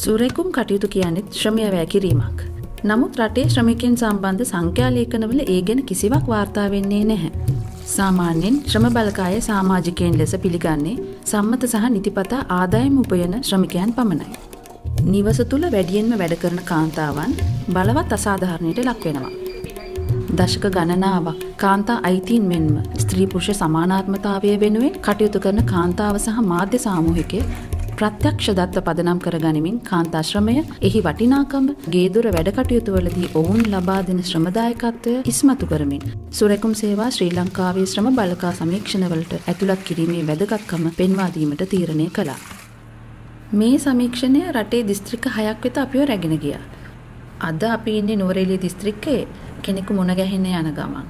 සුරෙකුම් කටයුතු කියන්නේ ශ්‍රමය වැය කිරීමක්. නමුත් රටේ ශ්‍රමිකයන් සම්බන්ධ සංඛ්‍යා ලේඛනවල ඒ ගැන කිසිවක් වාර්තා වෙන්නේ නැහැ. සාමාන්‍යයෙන් ශ්‍රම බලකාය සමාජිකයන් ලෙස පිළිගන්නේ සම්මත සහ නිතිපතා ආදායම උපයන ශ්‍රමිකයන් පමණයි. නිවස තුල වැඩියෙන්ම වැඩ කරන කාන්තාවන් බලවත් අසාධාරණයට ලක් වෙනවා. දශක ගණනාවක් කාන්තා අයිතීන් මෙන්ම ස්ත්‍රී පුරුෂ සමානාත්මතාවය වෙනුවෙන් කටයුතු කරන කාන්තාව සහ මාධ්‍ය සාමූහිකය ප්‍රත්‍යක්ෂ දත්ත පදනම් කරගනිමින් කාන්තා ශ්‍රමය, එහි වටිනාකම, ගේදොර වැඩ කටයුතුවලදී ඔවුන් ලබා දෙන ශ්‍රමදායකත්වය ඉස්මතු කරමින් සුරැකුම් සේවා ශ්‍රී ලංකාවේ ශ්‍රම බලකා සමීක්ෂණවලට ඇතුළත් කිරීමේ වැදගත්කම පෙන්වා දීමට තීරණය කළා. මේ සමීක්ෂණය රටේ දිස්ත්‍රික්ක 6ක් වෙත අපිව රැගෙන ගියා. අද අපි ඉන්නේ නුවරඑළිය දිස්ත්‍රික්කයේ කෙනෙකු මුණ ගැහෙන්න යන ගමන්.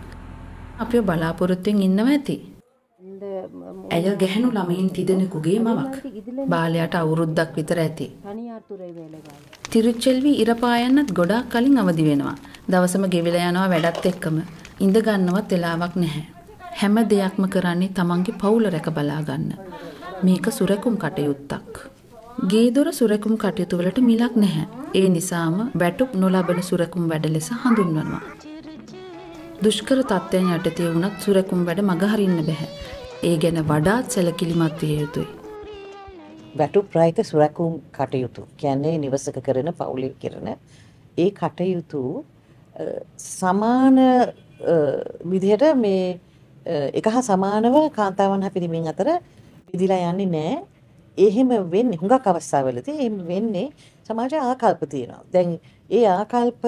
අපිව බලාපොරොත්තුෙන් ඉන්නවා ඇති. ඇය ගැහැණු ළමයින් තිදෙනෙකුගේ මවක්. බාලයට අවුරුද්දක් විතර ඇති. තිරුච්චෙල්වි ඉරපායන්නත් ගොඩාක් කලින් අවදි වෙනවා. දවසම ගෙවිලා යනවා වැඩත් එක්කම. ඉඳ ගන්නවත් වෙලාවක් නැහැ. හැම දෙයක්ම කරන්නේ තමන්ගේ පවුල රැක බලා ගන්න. මේක සුරැකුම් කටයුත්තක්. ගේදොර සුරැකුම් කටයුතු වලට මිලක් නැහැ. ඒ නිසාම වැටුප් නොලබන සුරැකුම් වැඩ ලෙස හඳුන්වනවා. දුෂ්කර තත්ත්වයන් යටතේ වුණත් සුරැකුම් වැඩ මගහරින්න බෑ. ඒ ගැන වඩාත් සැලකිලිමත් විය යුතුයි. වැටුප් රහිත සුරැකුම් කටයුතු කියන්නේ නිවසක කරන පවුලේ කරන ඒ කටයුතු සමාන විදිහට මේ එක හා සමානව කාන්තාවන් හා පිරිමින් අතර විදිලා යන්නේ නැහැ. එහෙම වෙන්නේ හුඟක් අවස්ථාවලදී එහෙම වෙන්නේ සමාජ ආකල්ප තියෙනවා. දැන් ඒ ආකල්ප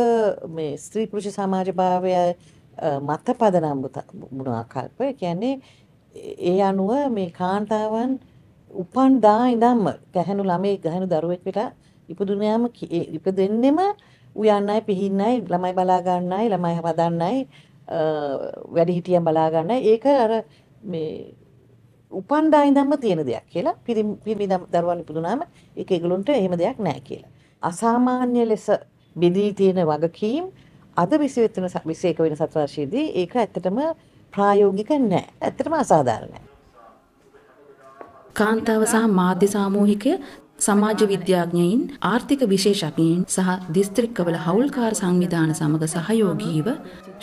මේ ස්ත්‍රී පුරුෂ සමාජ භාවය මත පදනම් වුණ ආකල්ප කියන්නේ ඒ අනුව මේ කාන්තාවන් උපන් දා ඉඳන්ම ගැහැණු ළමයි ගැහැණු දරුවෙක් විතර ඉපදුනාම ඉපදෙන්නෙම උයන්නයි පිහින්නයි ළමයි බලා ගන්නයි ළමයි හදන්නයි වැඩිහිටියන් බලා ගන්නයි ඒක අර මේ උපන් දා ඉඳන්ම තියෙන දෙයක් කියලා පිරිමි දරුවන් ඉපදුනාම ඒක ඒගොල්ලන්ට එහෙම දෙයක් නැහැ කියලා. අසාමාන්‍ය ලෙස බෙදී තියෙන වගකීම් අද 21 වෙනි සතවර්ෂයේදී ඒක ඇත්තටම ප්‍රායෝගික නැහැ. ඇත්තටම අසාධාරණයි. කාන්තාව සහ මාධ්‍ය සාමූහිකය, සමාජ විද්‍යාඥයින්, ආර්ථික විශේෂඥයින් සහ දිස්ත්‍රික්කවල හවුල්කාර සංවිධාන සමග සහයෝගීව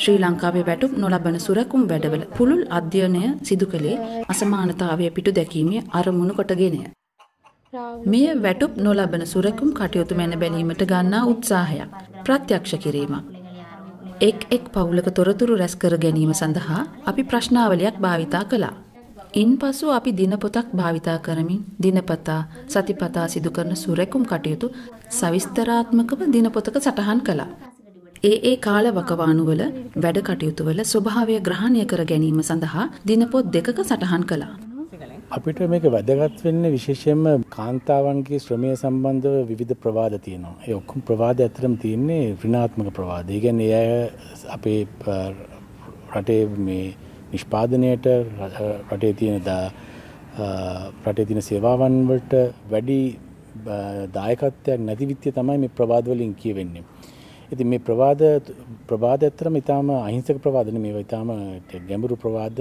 ශ්‍රී ලංකාවේ වැටුප් නොලබන සුරැකුම් වැඩවල පුළුල් අධ්‍යයනය සිදු කළේ අසමානතාවය පිටු දැකීමේ අරමුණු කොටගෙනය. මෙය වැටුප් නොලබන සුරැකුම් කටයුතු මැන බැලීමට ගන්නා උත්සාහයක්, ප්‍රත්‍යක්ෂ කිරීමක්. එක් පවුලක තොරතුරු රැස් කර ගැනීම සඳහා අපි ප්‍රශ්නාවලියක් භාවිතා කළා. ඉන්පසු අපි දිනපොතක් භාවිතා කරමින් දිනපතා සතිපතා සිදු කරන සුරැකුම් කටයුතු සවිස්තරාත්මකව දිනපොතක සටහන් කළා. ඒ කාලවකවානුවල වැඩ කටයුතුවල ස්වභාවය ග්‍රහණය කර ගැනීම සඳහා දිනපොත් 2ක සටහන් කළා. අපිට මේක වැදගත් වෙන්නේ විශේෂයෙන්ම කාන්තාවන්ගේ ශ්‍රමය සම්බන්ධව විවිධ ප්‍රවාද තියෙනවා. ඒ ඔක්කොම ප්‍රවාද ඇත්තටම තියෙන්නේ ඍණාත්මක ප්‍රවාද. ඒ කියන්නේ අය අපේ රටේ මේ නිෂ්පාදනයට රටේ තියෙන සේවාවන් වලට වැඩි දායකත්වයක් නැති විත්‍ය තමයි මේ ප්‍රවාද වලින් කියවෙන්නේ. ඉතින් මේ ප්‍රවාද ඇත්තටම ඊටාම අහිංසක ප්‍රවාද නෙමෙයි. ඊටාම ගැඹුරු ප්‍රවාද.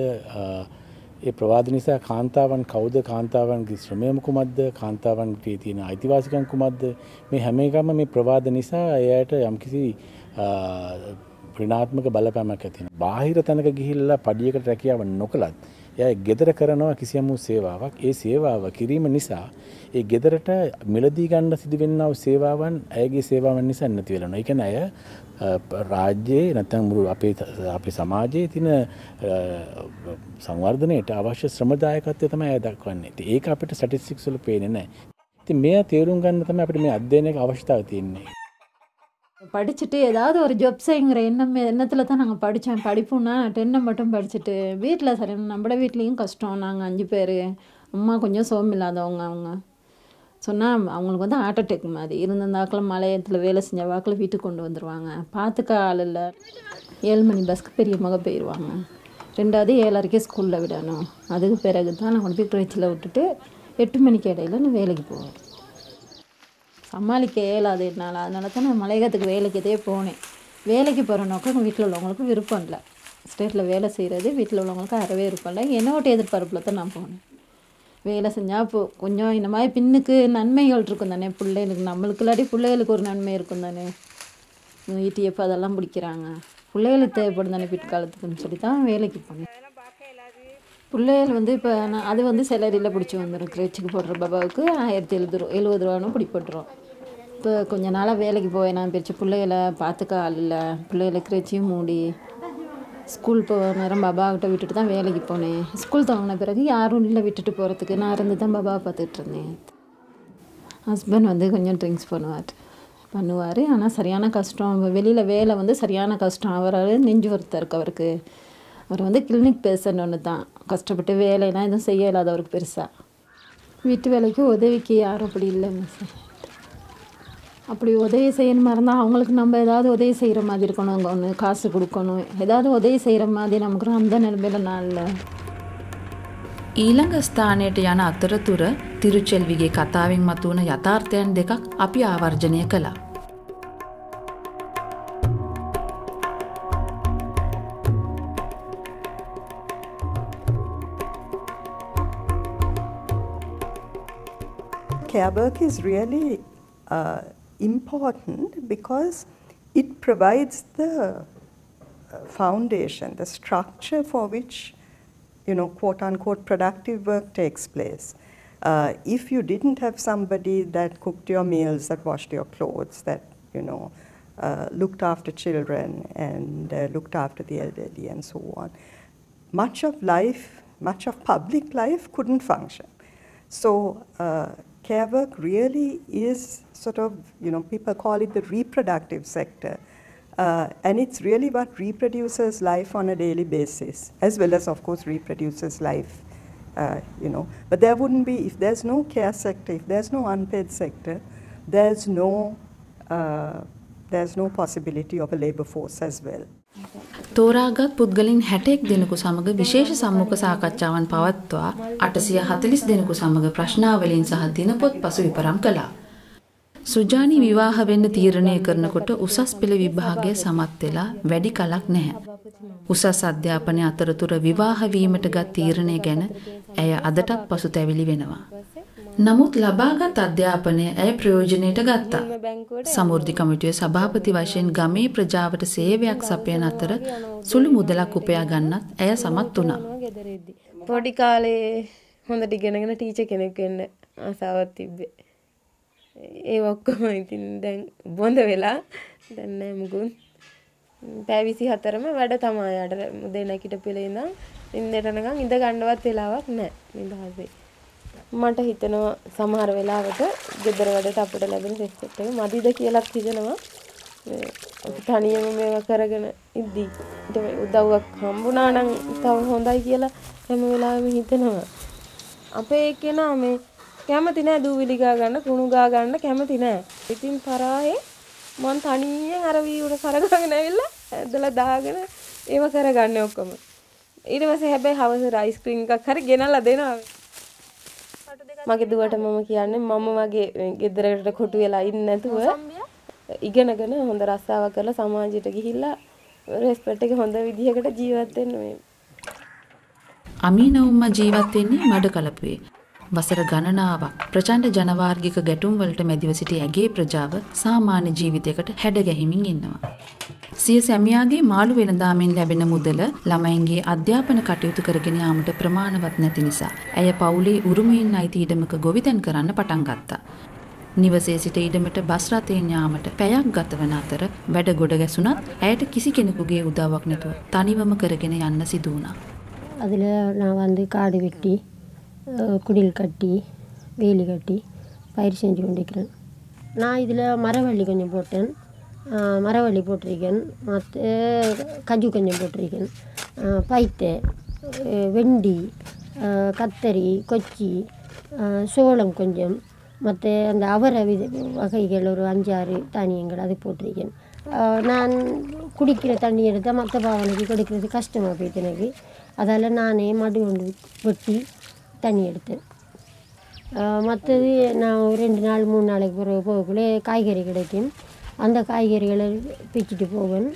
ඒ ප්‍රවාද නිසා කාන්තාවන් කවුද, කාන්තාවන්ගේ ශ්‍රමය කුමක්ද, කාන්තාවන්ගේ තියෙන අයිතිවාසිකම් කුමක්ද, මේ හැම එකම මේ ප්‍රවාද නිසා එයාට යම්කිසි ඍණාත්මක බලපෑමක් ඇති වෙනවා. බාහිර තැනක ගිහිල්ලා පඩියකට රැකියාව නොකලත් එයා ගෙදර කරනවා කිසියම් සේවාවක්. ඒ සේවාව කිරීම නිසා ඒ ගෙදරට මිලදී ගන්න සිදුවෙනා වූ සේවාවන් ඇයගේ සේවාවන් නිසා නැති වෙලා යනවා. ඒ කියන්නේ අය රාජ්‍යයේ නැත්නම් මුළු අපේ සමාජයේ තියෙන සංවර්ධනයට අවශ්‍ය ශ්‍රමදායකත්වය තමයි අය දක්වන්නේ. ඉතින් ඒක අපිට ස්ටැටිස්ටික්ස් වල පේන්නේ නැහැ. ඉතින් මේවා තේරුම් ගන්න තමයි අපිට මේ අධ්‍යයනයක අවශ්‍යතාවය තියෙන්නේ. படிச்சுட்டு ஏதாவது ஒரு ஜாப் செய்யுங்கிற எண்ணத்தில் தான் நாங்கள் படித்தேன். படிப்புனா 10 மட்டும் படிச்சுட்டு வீட்டில் சரி நம்மளோட வீட்லேயும் கஷ்டம். நாங்கள் 5 பேர், அம்மா கொஞ்சம் சோகம் இல்லாதவங்க. அவங்க சொன்னால் அவங்களுக்கு வந்து ஹார்ட் அட்டாக் மாதிரி இருந்திருந்தாக்கில் மலையத்தில் வேலை செஞ்ச வாக்கில் வீட்டுக்கு கொண்டு வந்துடுவாங்க. பார்த்துக்க ஆள் இல்லை. 7 மணி பஸ்க்கு பெரிய மக போயிடுவாங்க. 2வது 7:30 ஸ்கூலில் விடணும். அதுக்கு பிறகு தான் நான் கொண்டு போய் கிரச்சில் விட்டுட்டு 8 மணிக்கு இடையில நான் வேலைக்கு போவேன். சமாளிக்க இயலாது என்னால். அதனால தான் நான் மலையகத்துக்கு வேலைக்கே போனேன். வேலைக்கு போகிற நோக்கம் வீட்டில் உள்ளவங்களுக்கு விருப்பம் இல்லை. ஸ்டேட்டில் வேலை செய்கிறது வீட்டில் உள்ளவங்களுக்கு அறவே விருப்பம் இல்லை. என்னோட எதிர்பார்ப்பில் தான் நான் போனேன். வேலை செஞ்சால் இப்போ கொஞ்சம் இந்த மாதிரி பின்னுக்கு நன்மைகள் இருக்கும் தானே பிள்ளைகளுக்கு. நம்மளுக்கு இல்லாட்டி பிள்ளைகளுக்கு ஒரு நன்மை இருக்கும் தானே. ETF அதெல்லாம் பிடிக்கிறாங்க. பிள்ளைகளுக்கு தேவைப்படும் தானே பிற்காலத்துக்குன்னு சொல்லி தான் வேலைக்கு போனேன். பிள்ளைகள் வந்து இப்போ நான் அது வந்து சேலரியில் பிடிச்சி வந்துடும். கிரேச்சுக்கு போடுற பாபாவுக்கு 1770 ரூபான்னு பிடிப்பட்டுரும். இப்போ கொஞ்ச நாளாக வேலைக்கு போவேன். நான் பிரித்து பிள்ளைகளை பார்த்துக்க ஆள் இல்லை. பிள்ளைகளை கிரேச்சியும் மூடி ஸ்கூல் போக நேரம் பாபாக்கிட்ட விட்டுட்டு தான் வேலைக்கு போனேன். ஸ்கூல் தொடங்கின பிறகு யாரும் இல்லை விட்டுட்டு போகிறதுக்கு. நான் இருந்து தான் பாபாவை பார்த்துட்டு இருந்தேன். ஹஸ்பண்ட் வந்து கொஞ்சம் ட்ரிங்க்ஸ் பண்ணுவார். ஆனால் சரியான கஷ்டம். வெளியில் வேலை வந்து சரியான கஷ்டம். அவரால் நெஞ்சு ஒருத்தர் இருக்கு அவருக்கு. அவர் வந்து கிளினிக் பேஷண்ட் ஒன்று தான். கஷ்டப்பட்டு வேலையெல்லாம் எதுவும் செய்ய இல்லாத அவருக்கு பெருசாக. வீட்டு வேலைக்கு உதவிக்கு யாரும் அப்படி இல்லைங்க சார். அப்படி உதவி செய்யணுமா இருந்தால் அவங்களுக்கு நம்ம ஏதாவது உதவி செய்கிற மாதிரி இருக்கணும். ஒன்று காசு கொடுக்கணும். ஏதாவது உதவி செய்கிற மாதிரி நமக்கு அந்த நிலைமையில நாளில் ඊළඟ ස්ථානයට යන අතරතුර තිරුචෙල්විගේ කතාවෙන් මතුවන යථාර්ථයන් දෙකක් අපි ආවර්ජනය කළා. Care work is really important because it provides the foundation, the structure for which, quote unquote, productive work takes place. If you didn't have somebody that cooked your meals, that washed your clothes, that, looked after children and looked after the elderly and so on, much of public life couldn't function. So, care work really is sort of, people call it the reproductive sector. And it's really what reproduces life on a daily basis, as well as, of course, reproduces life, But there wouldn't be, if there's no care sector, if there's no unpaid sector, there's no possibility of a labor force as well. තෝරාගත් පුද්ගලින් 61 දෙනෙකු සමග විශේෂ සම්මුඛ සාකච්ඡාවන් පවත්වා 840 දෙනෙකු සමග ප්‍රශ්නාවලීන් සහ දිනපොත් පසු විපරම් කළා. සුජානි විවාහ වෙන්න තීරණය කරනකොට උසස් පෙළ විභාගය සමත් වෙලා වැඩි කලක් නැහැ. උසස් අධ්‍යාපනය අතරතුර විවාහ වීමට ගත් තීරණය ගැන ඇය අදටත් පසුතැවිලි වෙනවා. නමුත් ලබාගත් අධ්‍යාපනය ඇය ප්‍රයෝජනයට ගත්තා. සමෘද්ධි කමිටුවේ සභාපති වශයෙන් ගමේ ප්‍රජාවට සේවයක් සපයන අතර සුළු මුදලක් උපයා ගන්නත් ඇය සමත් වුණා. පොඩි කාලේ හොඳට ඉගෙනගෙන ටීචර් කෙනෙක් වෙන්න ආසාවක් තිබ්බේ. ඒ ඔක්කොම ඉතින් දැන් බොඳ වෙලා දැන් නෑ මුකුත්. පැය 24ම වැඩ තමයි යාට මුදේ නැගිටපෙලේ ඉඳන් ඉන්දට නිකන් ඉඳ ගන්නවත් වෙලාවක් නෑ නිදහසේ. මට හිතෙනවා සමහර වෙලාවට ගෙදර වැඩට අපිට ලැබෙන සෙට් එක මදිද කියලාත් හිතෙනවා. තනියම මේවා කරගෙන ඉද්දි උදව්වක් හම්බුණා නම් තව හොඳයි කියලා හැම වෙලාවෙම හිතෙනවා. අපේ එක්කෙනා මේ කැමති නෑ දූවිලි ගා ගන්න කුණු ගා ගන්න කැමති නෑ. ඉතින් පරායේ මං තනියෙන් අර වීවුර කරගගෙන ඇවිල්ලා ඇදලා දාගෙන ඒව කරගන්නේ ඔක්කොම. ඊට පස්සේ හැබැයි හවස අයිස්ක්‍රීම් එකක් හරි ගෙනල්ලා දෙනවා. මගේ දුවට මම කියන්නේ මම වගේ ගෙදරකට කොටු වෙලා ඉන්නේ නැතුව ඉගෙනගෙන හොඳ රස්සාවක් කරලා සමාජයට ගිහිල්ලා රෙස්පෙක්ට් එක හොඳ විදිහකට ජීවත් වෙන්න මේ. අමීනවුම්ම ජීවත් වෙන්නේ මඩකලපුවේ. වසර ගණනාවක් ප්‍රචණ්ඩ ජනවාර්ගික ගැටුම් වලට මැදිව සිටි ඇගේ ප්‍රජාව සාමාන්‍ය ජීවිතයකට හැඩ ගැහිමින් ඉන්නවා. සිය සැමියාගේ මාළු වෙළඳාමෙන් ලැබෙන මුදල ළමයින්ගේ අධ්‍යාපන කටයුතු කරගෙන යාමට ප්‍රමාණවත් නැති නිසා ඇය පවුලේ උරුමයෙන් අයිති ඉඩමක ගොවිතැන් කරන්න පටන් ගත්තා. නිවසේ සිට ඉඩමට බස් රථයෙන් යාමට පැයක් ගත වන අතර වැඩ ගොඩ ගැසුණත් ඇයට කිසි කෙනෙකුගේ උදව්වක් නැතුව තනිවම කරගෙන යන්න සිදු වුණා. அதில் நான் வந்து காடு வெட்டி குடில் கட்டி வேலி கட்டி பயிர் செஞ்சு கொண்டிருக்கிறேன். நான் இதில் மரவள்ளி கொஞ்சம் போட்டேன், மரவள்ளி போட்டிருக்கேன், மற்ற கஜு கொஞ்சம் போட்டிருக்கேன், பைத்தை, வெண்டி, கத்தரி, கொச்சி, சோளம் கொஞ்சம், மற்ற அந்த அவரை வகைகள் ஒரு 5-6 தானியங்கள் அது போட்டிருக்கேன். நான் குடிக்கிற தண்ணி எடுத்தால் மற்ற பாவனைக்கு கொடுக்கறது கஷ்டமாக போயிட்டு எனக்கு. அதால் நானே மடு கொண்டு வெட்டி தண்ணி எடுத்தேன். மற்றது நான் 2 நாள் 3 நாளைக்கு பிறகு போகக்குள்ளே காய்கறி கிடைக்கும். அந்த காய்கறிகளை பிச்சுட்டு போவேன்.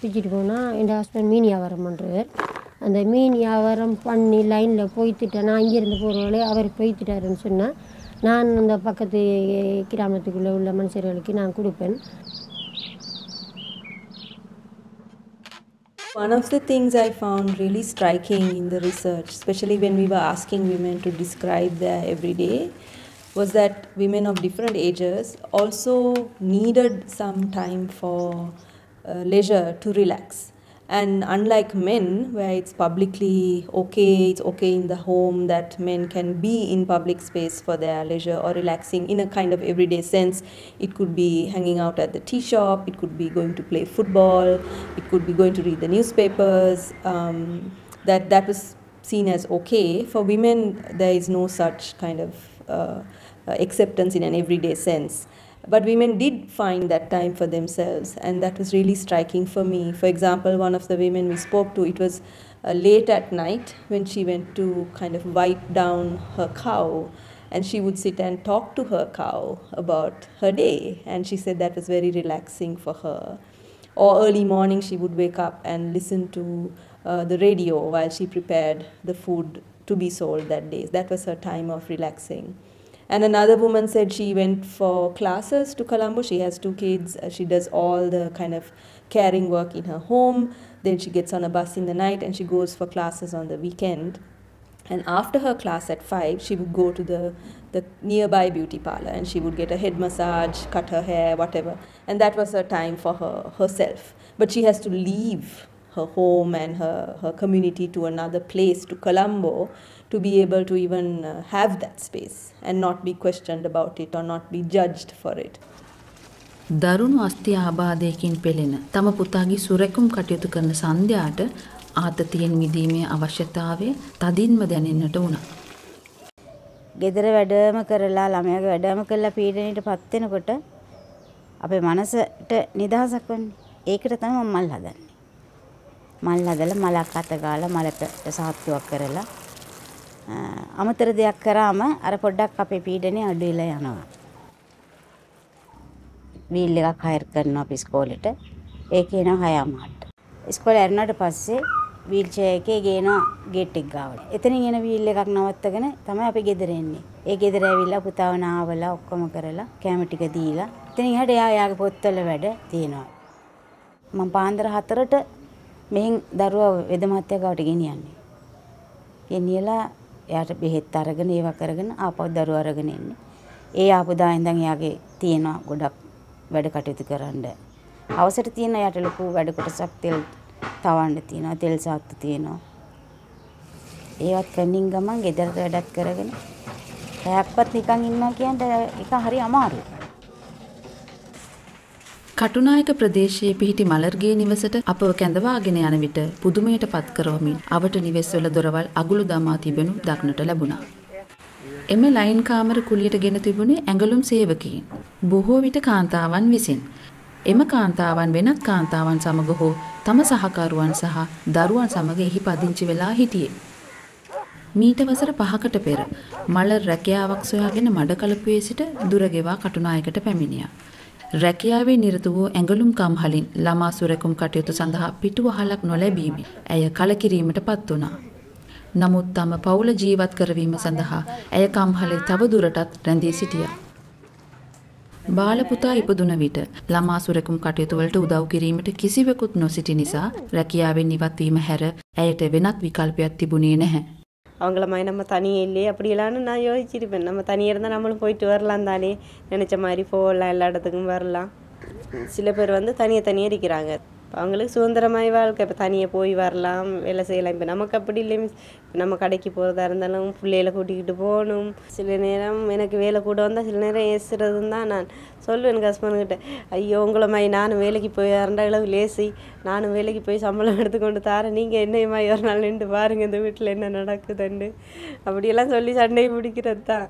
பிச்சுட்டு போனால் என் ஹஸ்பண்ட் மீன் வியாபாரம் பண்ணுறவர். அந்த மீன் வியாபாரம் பண்ணி லைனில் போய்த்துட்டேன். நான் இங்கேருந்து போகிறவங்களே அவர் போய்த்துட்டாருன்னு சொன்னால் நான் அந்த பக்கத்து கிராமத்துக்குள்ளே உள்ள மனுஷர்களுக்கு நான் கொடுப்பேன். One of the things I found really striking in the research, especially when we were asking women to describe their everyday, was that women of different ages also needed some time for leisure to relax. And unlike men, where it's publicly okay, it's okay in the home that men can be in public space for their leisure or relaxing in a kind of everyday sense. It could be hanging out at the tea shop, it could be going to play football, it could be going to read the newspapers. That was seen as okay. For women, there is no such kind of acceptance in an everyday sense. But women did find that time for themselves, and that was really striking for me. For example, one of the women we spoke to, it was late at night when she went to kind of wipe down her cow, and she would sit and talk to her cow about her day, and she said that was very relaxing for her. Or early morning she would wake up and listen to the radio while she prepared the food to be sold that day. That was her time of relaxing. And another woman said she went for classes to Colombo. She has 2 kids. She does all the kind of caring work in her home. Then she gets on a bus in the night and she goes for classes on the weekend. And after her class at 5, she would go to the nearby beauty parlor and she would get a head massage, cut her hair, whatever. And that was her time for herself. But she has to leave her home and her community to another place, to Colombo, to be able to even have that space and not be questioned about it or not be judged for it. දරුණු අස්ථි ආබාධයකින් පෙළෙන තම පුතාගේ සුරැකුම් කටයුතු කරන සන්ධ්‍යාට ආතතියෙන් මිදීමේ අවශ්‍යතාවය තදින්ම දැනෙන්නට වුණා. ගෙදර වැඩම කරලා ළමයාගේ වැඩම කරලා පීඩනයට පත් වෙනකොට අපේ මනසට නිදහසක් වෙන්නේ. ඒකට තමයි මම මල් හදන්නේ. මල් හදලා මලක් අත ගාලා මලට සාත්තුවක් කරලා අමතර දෙයක් කරාම අර පොඩ්ඩක් අපේ පීඩනේ අඩු වෙලා යනවා. වීල් එකක් හයර් කරනවා අපි ඉස්කෝලේට. ඒකේ නා 6:00ට. ඉස්කෝලේ ඇරුණාට පස්සේ වීල් චෙයාර් එකේ ගේනවා ගේට් එක ගාවට. එතනින් එන වීල් එකක් නවත්තගෙන තමයි අපි ගෙදර එන්නේ. ඒ ගෙදර ඇවිල්ලා පුතාව නාවලා ඔක්කොම කරලා කැම ටික දීලා එතනින් එහාට යාගේ පොත්වල වැඩ තියෙනවා. මම පාන්දර 4ට මෙහෙන් දරුවා වෙද මහත්තයා ගාවට ගෙනියන්නේ. ගෙනියලා එයාට බෙහෙත් අරගෙන ඒවා කරගෙන ආපහු දරුවා අරගෙන එන්නේ. ඒ ආපු දා ඉඳන් එයාගේ තියෙනවා ගොඩක් වැඩ කටයුතු කරන්න. හවසට තියෙන එයාට ලොකු වැඩ කොටසක් තෙල් තවන්න තියෙනවා, තෙල් සාත්තු තියෙනවා. ඒවත් කන්නින් ගමන් ගෙදරට වැඩක් කරගෙන පැයක්වත් නිකන් ඉන්නවා කියන්නේ ඒක හරි අමාරුයි. කටුනායක ප්‍රදේශයේ පිහිටි මලර්ගේ නිවසට අපව කැඳවාගෙන යන විට පුදුමයට පත් කරවමින් අවට නිවෙස්වල දොරවල් අගුළු දමා තිබෙනු දක්නට ලැබුණා. එම ලයින් කාමර කුලියට ගෙන තිබුණේ ඇඟලුම් සේවකීන්. බොහෝ විට කාන්තාවන් විසින්. එම කාන්තාවන් වෙනත් කාන්තාවන් සමග හෝ තම සහකරුවන් සහ දරුවන් සමග එහි පදිංචි වෙලා හිටියේ. මීට වසර 5කට පෙර මලර් රැකියාවක් සොයාගෙන මඩකලපුවේ සිට දුර ගෙවා කටුනායකට පැමිණියා. රැකියාවේ නිරත වූ ඇඟලුම් කම්හලින් ළමා සුරැකුම් කටයුතු සඳහා පිටුවහලක් නොලැබීමෙන් ඇය කලකිරීමට පත් වුණා. නමුත් තම පවුල ජීවත් කරවීම සඳහා ඇය කම්හලේ තව දුරටත් රැඳී සිටියා. බාල පුතා ඉපදුන විට ළමා සුරැකුම් කටයුතු වලට උදව් කිරීමට කිසිවෙකුත් නොසිටි නිසා රැකියාවෙන් ඉවත් වීම හැර ඇයට වෙනත් විකල්පයක් තිබුණේ නැහැ. அவங்கள மாதிரி நம்ம தனியே இல்லையே அப்படியெல்லாம்னு நான் யோசிச்சிருப்பேன். நம்ம தனியாக இருந்தால் நம்மளும் போயிட்டு வரலாம் தானே, நினச்ச மாதிரி போகலாம், எல்லா இடத்துக்கும் வரலாம். சில பேர் வந்து தனியாக இருக்கிறாங்க. அவங்களுக்கு சுதந்திரமாய் வாழ்க்கை, இப்போ தனியாக போய் வரலாம், வேலை செய்யலாம். இப்போ நமக்கு அப்படி இல்லை. நம்ம கடைக்கு போகிறதா இருந்தாலும் பிள்ளைகளை கூட்டிக்கிட்டு போகணும். சில நேரம் எனக்கு வேலை கூட வந்தால் சில நேரம் ஏசுறதுன்னு தான் நான் சொல்லுவேன் எனக்கு ஹஸ்பண்டுக்கிட்ட. ஐயோ உங்களை மாதிரி நானும் வேலைக்கு போய் 2 அளவு லேசி, நானும் வேலைக்கு போய் சம்பளம் எடுத்துக்கொண்டு தாரேன், நீங்கள் என்னையுமா ஒரு நாள் நின்று பாருங்கள் இந்த வீட்டில் என்ன நடக்குதுன்னு அப்படியெல்லாம் சொல்லி சண்டை பிடிக்கிறது தான்.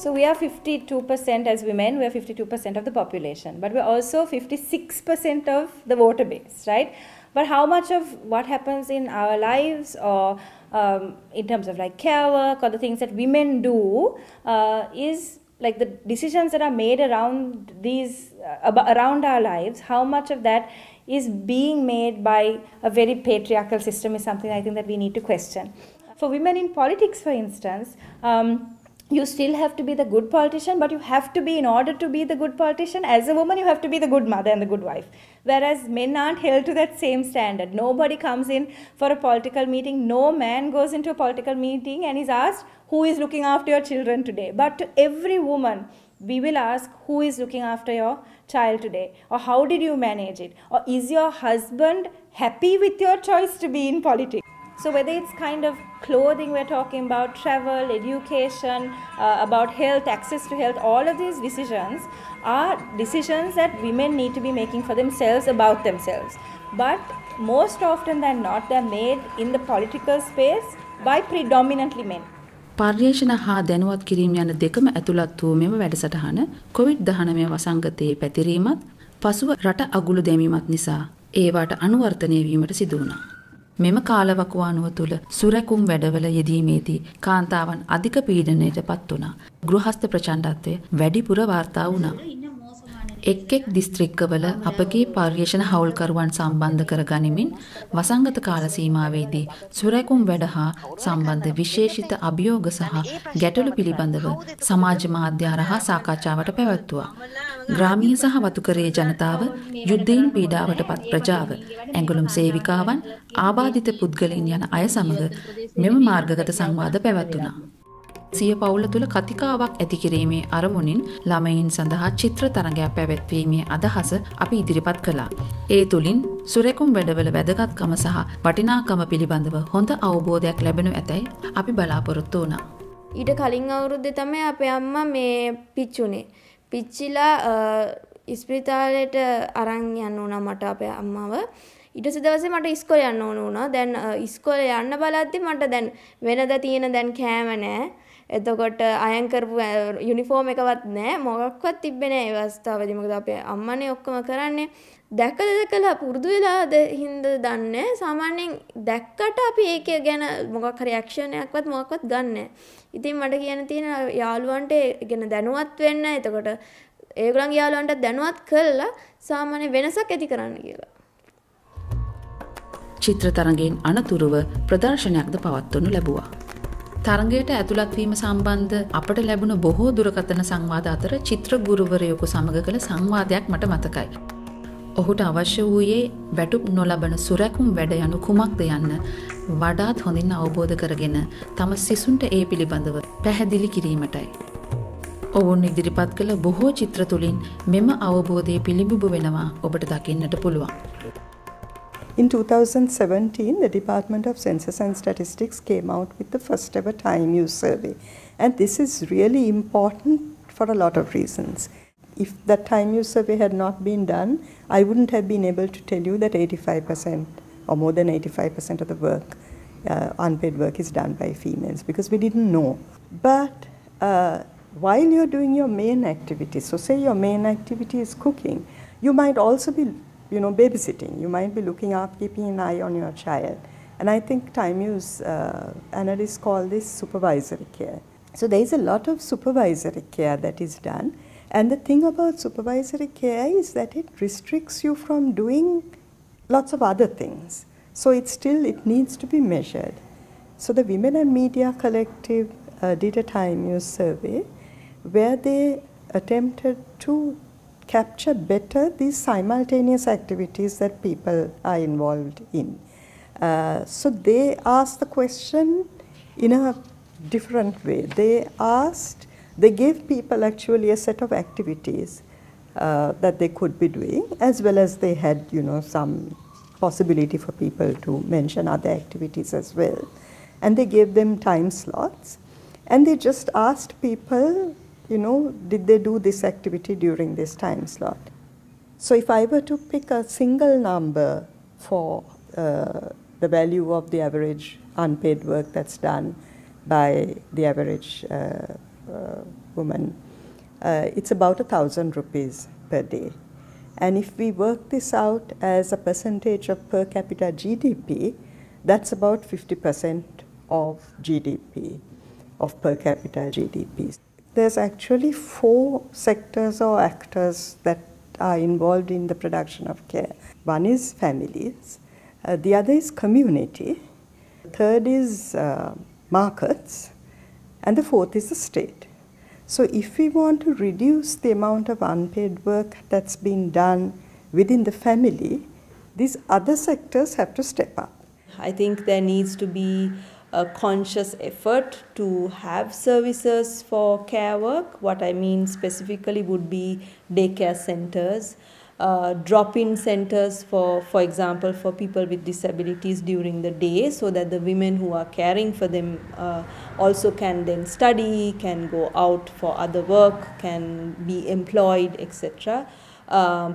So we are 52% as women, we are 52% of the population, but we are also 56% of the voter base, right? But how much of what happens in our lives, or in terms of like care work or the things that women do, is like the decisions that are made around these around our lives, how much of that is being made by a very patriarchal system is something I think that we need to question. For women in politics, for instance, you still have to be the good politician, but you have to be, in order to be the good politician, as a woman, you have to be the good mother and the good wife. Whereas men aren't held to that same standard. Nobody comes in for a political meeting. No man goes into a political meeting and is asked, who is looking after your children today? But to every woman, we will ask, who is looking after your child today? Or how did you manage it? Or is your husband happy with your choice to be in politics? So whether it's kind of clothing we're talking about, travel, education, about health, access to health, all of these decisions are decisions that women need to be making for themselves, about themselves. But most often than not, they're made in the political space by predominantly men. පර්යේෂණ හා දැනුවත් කිරීම යන දෙකම ඇතුළත් වූ මෙම වැඩසටහන COVID-19 වසංගතයේ පැතිරීමත් පසුව රට අගුළු දැමීමත් නිසා ඒවාට අනුවර්තනය වීමට සිදු වුණා. මෙම කාලවකවානුව තුළ සුරැකුම් වැඩවල යෙදීමේදී කාන්තාවන් අධික පීඩනයට පත් වුණා. ගෘහස්ත ප්‍රචණ්ඩත්වය වැඩිපුර වාර්තා වුණා. එක් දිස්ත්‍රික්කවල අපගේ පර්යේෂණ හවුල්කරුවන් සම්බන්ධ කර ගනිමින් වසංගත කාල සීමාවේදී සුරැකුම් වැඩ හා සම්බන්ධ විශේෂිත අභියෝග සහ ගැටලු පිළිබඳව සමාජ මාධ්‍ය හරහා සාකච්ඡාවට පැවැත්වුවා. ග්‍රාමීය සහ වතුකරයේ ජනතාව, යුද්ධයෙන් පීඩාවට පත් ප්‍රජාව, ඇඟලුම් සේවිකාවන්, ආබාධිත පුද්ගලයන් යන අය සමග මෙම මාර්ගගත සංවාද පැවැත්වුණා. සිය පවුල තුළ කතිකාවක් ඇති කිරීමේ අරමුණින් ළමයින් සඳහා චිත්‍ර තරඟයක් පැවැත්වීමේ අදහස අපි ඉදිරිපත් කළා. ඒ තුලින් සුරැකුම් වැඩවල වැදගත්කම සහ වටිනාකම පිළිබඳව හොඳ අවබෝධයක් ලැබෙනු ඇතැයි අපි බලාපොරොත්තු වුණා. ඊට කලින් අවුරුද්දේ තමයි අපේ අම්මා මේ පිච්චුනේ. පිච්චිලා ඉස්පිරිතාලයට අරන් යන්න උනා මට අපේ අම්මව. ඊට පස්සේ දවසේ මට ඉස්කෝලේ යන්න ඕන වුණා. දැන් ඉස්කෝලේ යන්න බලද්දි මට දැන් වෙනදා තියෙන දැන් කෑම නැහැ. එතකොට අයන් කරපු යුනිෆෝම් එකවත් නැහැ, මොකක්වත් තිබ්බේ නැහැ ඒ අවස්ථාවේදී. මොකද අපේ අම්මනේ ඔක්කොම කරන්නේ. දැකලා පුරුදු වෙලාද හින්දා දන්නේ. සාමාන්‍යයෙන් දැක්කට අපි ඒක ගැන මොකක් හරි ඇක්ෂන් එකක්වත් මොකක්වත් ගන්නෑ. ඉතින් මට කියන්න තියෙන යාළුවන්ට ගැන දැනුවත් වෙන්න. එතකොට ඒගොල්ලන්ගේ යාළුවන්ට දැනුවත් කළා සාමාන්‍ය වෙනසක් ඇති කරන්න කියලා. චිත්‍ර තරඟයෙන් අනතුරුව ප්‍රදර්ශනයක්ද පවත්වනු ලැබුවා. තරඟයට ඇතුළත් වීම සම්බන්ධ අපට ලැබුණ බොහෝ දුරකථන සංවාද අතර චිත්‍ර ගුරුවරයෙකු සමග කළ සංවාදයක් මට මතකයි. ඔහුට අවශ්‍ය වූයේ වැටුප් නොලබන සුරැකුම් වැඩ යනු කුමක්ද යන්න වඩාත් හොඳින් අවබෝධ කරගෙන තම සිසුන්ට ඒ පිළිබඳව පැහැදිලි කිරීමටයි. ඔවුන් ඉදිරිපත් කළ බොහෝ චිත්‍ර තුලින් මෙම අවබෝධය පිළිබිඹු වෙනවා ඔබට දකින්නට පුළුවන්. In 2017, the Department of Census and Statistics came out with the first ever time use survey. And this is really important for a lot of reasons. If that time use survey had not been done, I wouldn't have been able to tell you that 85% or more than 85% of the work, unpaid work, is done by females, because we didn't know. But while you're doing your main activity, so say your main activity is cooking, you might also be babysitting. You might be looking up, keeping an eye on your child. And I think time use analysts call this supervisory care. So there is a lot of supervisory care that is done. And the thing about supervisory care is that it restricts you from doing lots of other things. So it needs to be measured. So the Women and Media Collective did a time use survey where they attempted to capture better these simultaneous activities that people are involved in. So they asked the question in a different way. They gave people actually a set of activities that they could be doing, as well as they had, some possibility for people to mention other activities as well. And they gave them time slots, and they just asked people, did they do this activity during this time slot? So if I were to pick a single number for the value of the average unpaid work that's done by the average woman, it's about 1,000 rupees per day. And if we work this out as a percentage of per capita GDP, that's about 50% of GDP, of per capita GDP. There's actually 4 sectors or actors that are involved in the production of care. One is families, the other is community, third is markets, and the fourth is the state. So if we want to reduce the amount of unpaid work that's been done within the family, these other sectors have to step up. I think there needs to be a conscious effort to have services for care work. What I mean specifically would be daycare centers, drop-in centers for example, for people with disabilities during the day, so that the women who are caring for them also can then study, can go out for other work, can be employed, etc.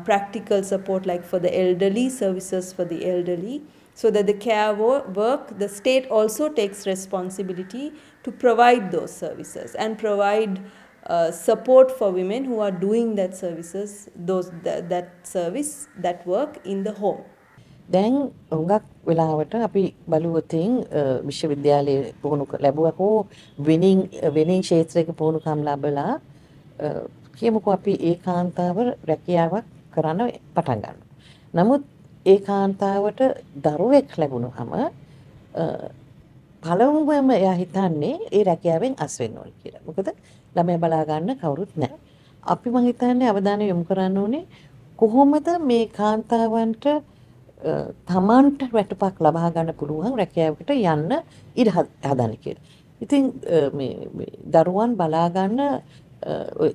Practical support like for the elderly, services for the elderly, so that the care work, the state also takes responsibility to provide those services and provide support for women who are doing that services, that service, that work in the home. දැන් උඟක් වෙලාවට අපි බලුවොතින් විශ්වවිද්‍යාලයේ පුහුණු ලැබුවා හෝ වෙනින් ක්ෂේත්‍රයක පුහුණුකම් ලැබලා කියමුකෝ අපි ඒකාන්තව රැකියාවක් කරන්න පටන් ගන්නවා. නමුත් ඒකාන්තවට දරුවෙක් ලැබුණාම පළමුවම එයා හිතන්නේ ඒ රැකියාවෙන් අස් වෙන්න ඕනේ කියලා. මොකද ළමයා බලා ගන්න කවුරුත් නැහැ. අපි මං හිතන්නේ අවධානය යොමු කරන්න ඕනේ කොහොමද මේ කාන්තාවන්ට තමන්ට වැටුපක් ලබා ගන්න පුළුවන් රැකියාවකට යන්න ඉඩ හදන්න කියලා. ඉතින් මේ දරුවන් බලා ගන්න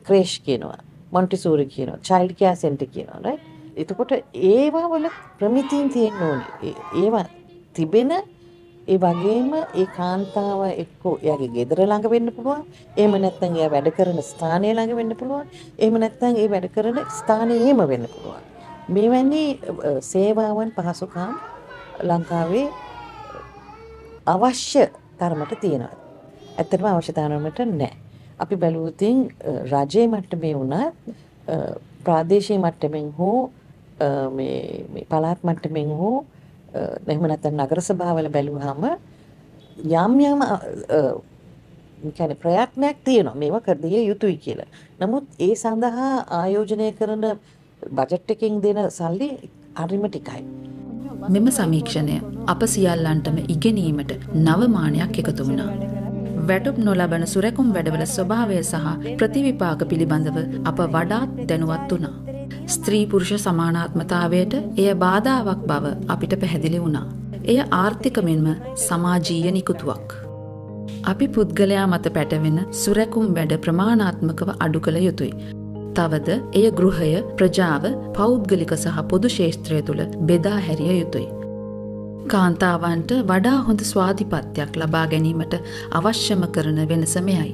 ක්‍රේෂ් කියනවා, මොන්ටිසෝරි කියනවා, චයිල්ඩ් කෙයාර් සෙන්ටර් කියනවා, right? එතකොට ඒවා වල ප්‍රමිතීන් තියෙන්න ඕනේ. ඒවා තිබෙන ඒ වගේම ඒ කාන්තාව එක්ක එයාගේ ගෙදර ළඟ වෙන්න පුළුවන්. එහෙම නැත්නම් එයා වැඩ කරන ස්ථානය ළඟ වෙන්න පුළුවන්. එහෙම නැත්නම් ඒ වැඩ කරන ස්ථානයේම වෙන්න පුළුවන්. මෙවැනි සේවාවන් පහසුකම් ලංකාවේ අවශ්‍ය තරමට තියෙනවා. ඇත්තටම අවශ්‍ය තරමට නැහැ. අපි බැලුවොතින් රජයේ මට්ටමේ වුණත් ප්‍රාදේශීය මට්ටමින් හෝ මේ පළාත් මට්ටමින් හෝ එහෙම නැත්නම් නගර සභාවල බැලුවාම යම් කියන්නේ ප්‍රයත්නයක් තියෙනවා මේවා කර දිය යුතුයි කියලා. නමුත් ඒ සඳහා ආයෝජනය කරන බජට් එකකින් දෙන සල්ලි හරිම ටිකයි. මෙම සමීක්ෂණය අප සියල්ලන්ටම ඉගෙනීමට නව මානයක් එකතු වුණා. වැටුප් නොලබන සුරැකුම් වැඩවල ස්වභාවය සහ ප්‍රතිවිපාක පිළිබඳව අප වඩාත් දැනුවත් වුණා. ස්ත්‍රී පුරුෂ සමානාත්මතාවයට එය බාධාවක් බව අපිට පැහැදිලි වුණා. එය ආර්ථික මෙන්ම සමාජීය නිකුතුවක්. අපි පුද්ගලයා මත පැටවෙන සුරැකුම් වැඩ ප්‍රමාණාත්මකව අඩු කළ යුතුයි. තවද එය ගෘහය, ප්‍රජාව, පෞද්ගලික සහ පොදු ක්ෂේත්‍රය තුළ බෙදා හැරිය යුතුයි. කාන්තාවන්ට වඩා හොඳ ස්වාධිපත්‍යයක් ලබා ගැනීමට අවශ්‍යම කරන වෙනස මෙයයි.